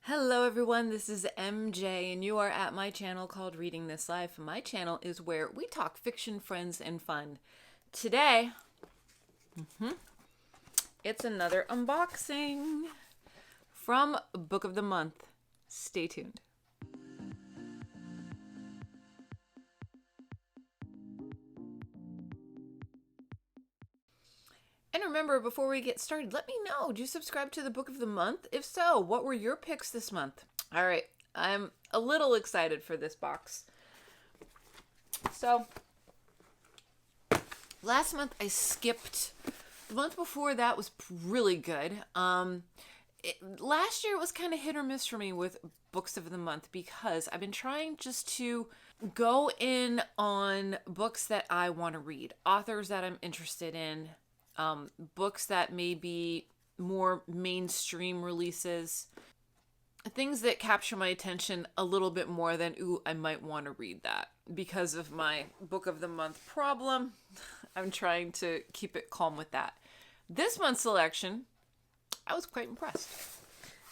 Hello everyone, this is MJ and you are at my channel called Reading This Life. My channel is where we talk fiction, friends, and fun. Today, it's another unboxing from Book of the Month. Stay tuned. And remember, before we get started, let me know, do you subscribe to the Book of the Month? If so, what were your picks this month? All right, I'm a little excited for this box. So, last month I skipped. The month before that was really good. Last year it was kind of hit or miss for me with Books of the Month because I've been trying just to go in on books that I want to read, authors that I'm interested in, books that may be more mainstream releases, things that capture my attention a little bit more than, ooh, I might want to read that. Because of my Book of the Month problem, I'm trying to keep it calm with that. This month's selection, I was quite impressed.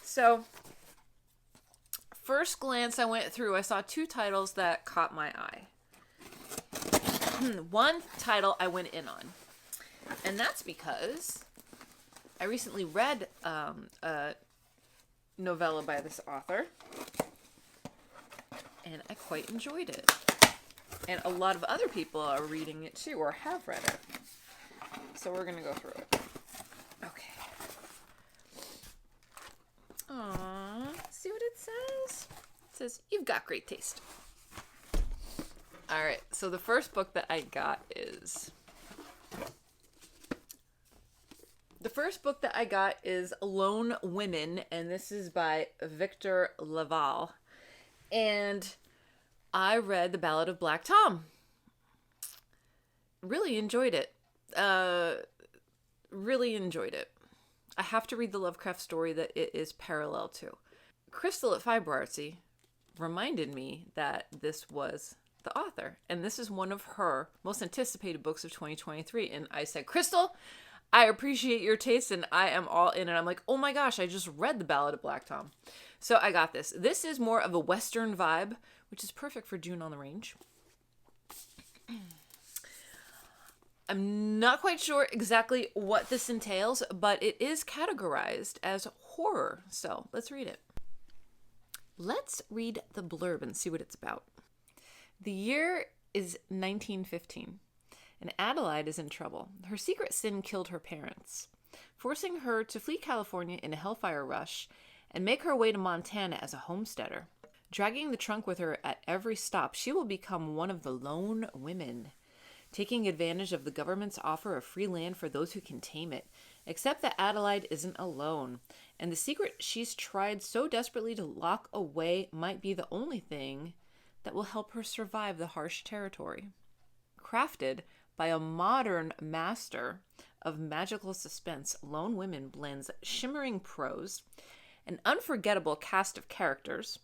So, first glance I went through, I saw two titles that caught my eye. One title I went in on. And that's because I recently read a novella by this author, and I quite enjoyed it. And a lot of other people are reading it too, or have read it. So we're going to go through it. Okay. Aww. See what it says? It says, "You've got great taste." Alright, so the first book that I got is... Lone Women, and this is by Victor Laval. And I read The Ballad of Black Tom. Really enjoyed it. Really enjoyed it. I have to read the Lovecraft story that it is parallel to. Crystal at Fiber Artsy reminded me that this was the author, and this is one of her most anticipated books of 2023. And I said, Crystal, I appreciate your taste and I am all in. And I'm like, oh my gosh, I just read The Ballad of Black Tom. So I got this. This is more of a Western vibe, which is perfect for June on the Range. I'm not quite sure exactly what this entails, but it is categorized as horror. So let's read it. Let's read the blurb and see what it's about. The year is 1915. And Adelaide is in trouble. Her secret sin killed her parents, forcing her to flee California in a hellfire rush and make her way to Montana as a homesteader. Dragging the trunk with her at every stop, she will become one of the lone women, taking advantage of the government's offer of free land for those who can tame it. Except that Adelaide isn't alone, and the secret she's tried so desperately to lock away might be the only thing that will help her survive the harsh territory. Crafted by a modern master of magical suspense, Lone Women blends shimmering prose, an unforgettable cast of characters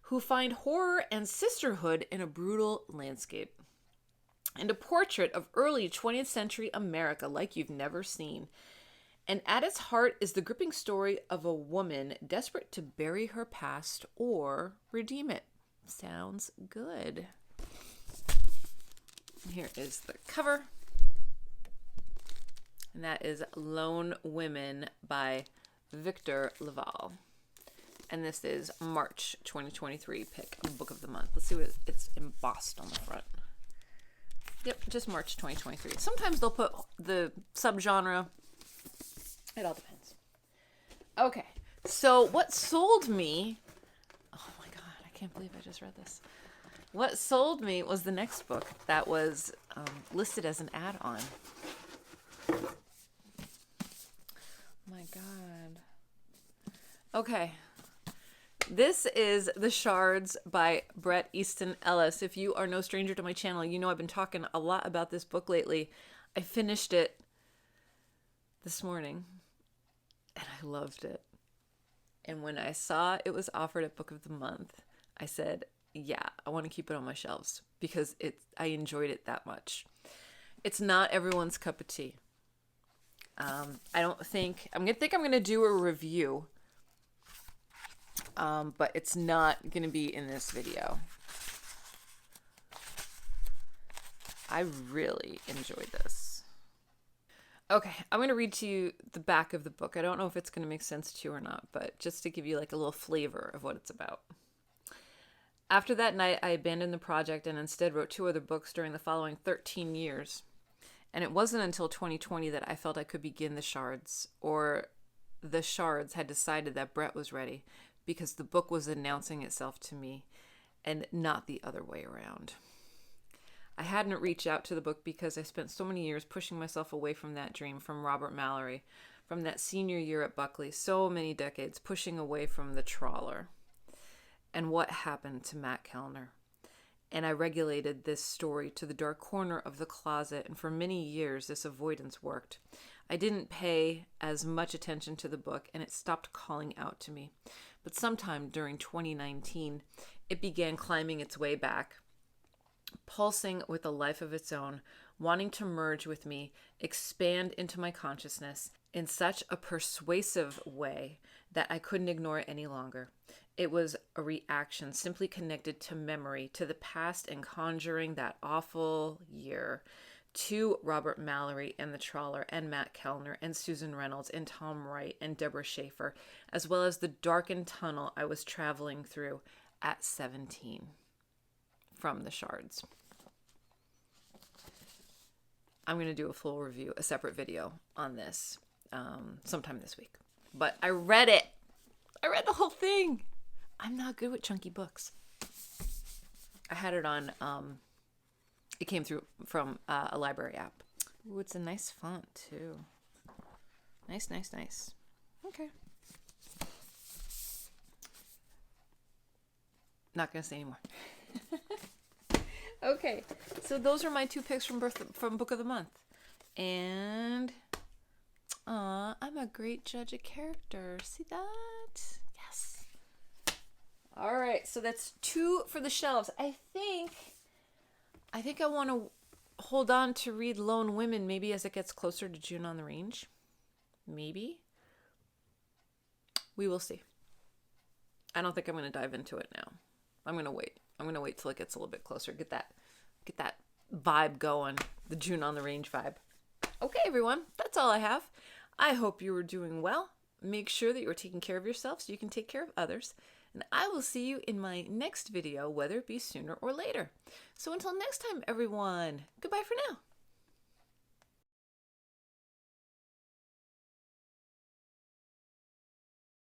who find horror and sisterhood in a brutal landscape, and a portrait of early 20th century America like you've never seen. And at its heart is the gripping story of a woman desperate to bury her past or redeem it. Sounds good. Here is the cover, and that is Lone Women by Victor Laval, and this is March 2023 pick, Book of the Month. Let's see what it's embossed on the front. Yep, just March 2023. Sometimes they'll put the subgenre. It all depends. Okay, so what sold me, oh my god, I can't believe I just read this. What sold me was the next book that was listed as an add-on. My god. Okay. This is The Shards by Bret, Easton, Ellis. If you are no stranger to my channel, you know I've been talking a lot about this book lately. I finished it this morning, and I loved it. And when I saw it was offered at Book of the Month, I said, yeah, I want to keep it on my shelves because I enjoyed it that much. It's not everyone's cup of tea. I don't think I'm gonna do a review but it's not going to be in this video. I really enjoyed this. Okay, I'm going to read to you the back of the book. I don't know if it's going to make sense to you or not, but just to give you like a little flavor of what it's about. After that night, I abandoned the project and instead wrote 2 other books during the following 13 years. And it wasn't until 2020 that I felt I could begin the Shards, or the Shards had decided that Bret was ready because the book was announcing itself to me and not the other way around. I hadn't reached out to the book because I spent so many years pushing myself away from that dream, from Robert Mallory, from that senior year at Buckley, so many decades pushing away from the trawler. And what happened to Matt Kellner? And I regulated this story to the dark corner of the closet, and for many years this avoidance worked. I didn't pay as much attention to the book, and it stopped calling out to me. But sometime during 2019, it began climbing its way back, pulsing with a life of its own, wanting to merge with me, expand into my consciousness in such a persuasive way that I couldn't ignore it any longer. It was a reaction simply connected to memory, to the past, and conjuring that awful year, to Robert Mallory and the Trawler and Matt Kellner and Susan Reynolds and Tom Wright and Deborah Schaefer, as well as the darkened tunnel I was traveling through at 17 from the Shards. I'm going to do a full review, a separate video on this sometime this week. But I read it. I read the whole thing. I'm not good with chunky books. I had it on, it came through from a library app. Ooh, it's a nice font too. Nice, nice, nice. Okay. Not going to say anymore. Okay, so those are my 2 picks from Book of the Month. And, I'm a great judge of character. See that? Yes. All right, so that's 2 for the shelves. I think I want to hold on to read Lone Women maybe as it gets closer to June on the Range. Maybe. We will see. I don't think I'm going to dive into it now. I'm going to wait. I'm going to wait till it gets a little bit closer. Get that vibe going. The June on the Range vibe. Okay, everyone. That's all I have. I hope you are doing well. Make sure that you are taking care of yourself so you can take care of others. And I will see you in my next video, whether it be sooner or later. So until next time, everyone, goodbye for now.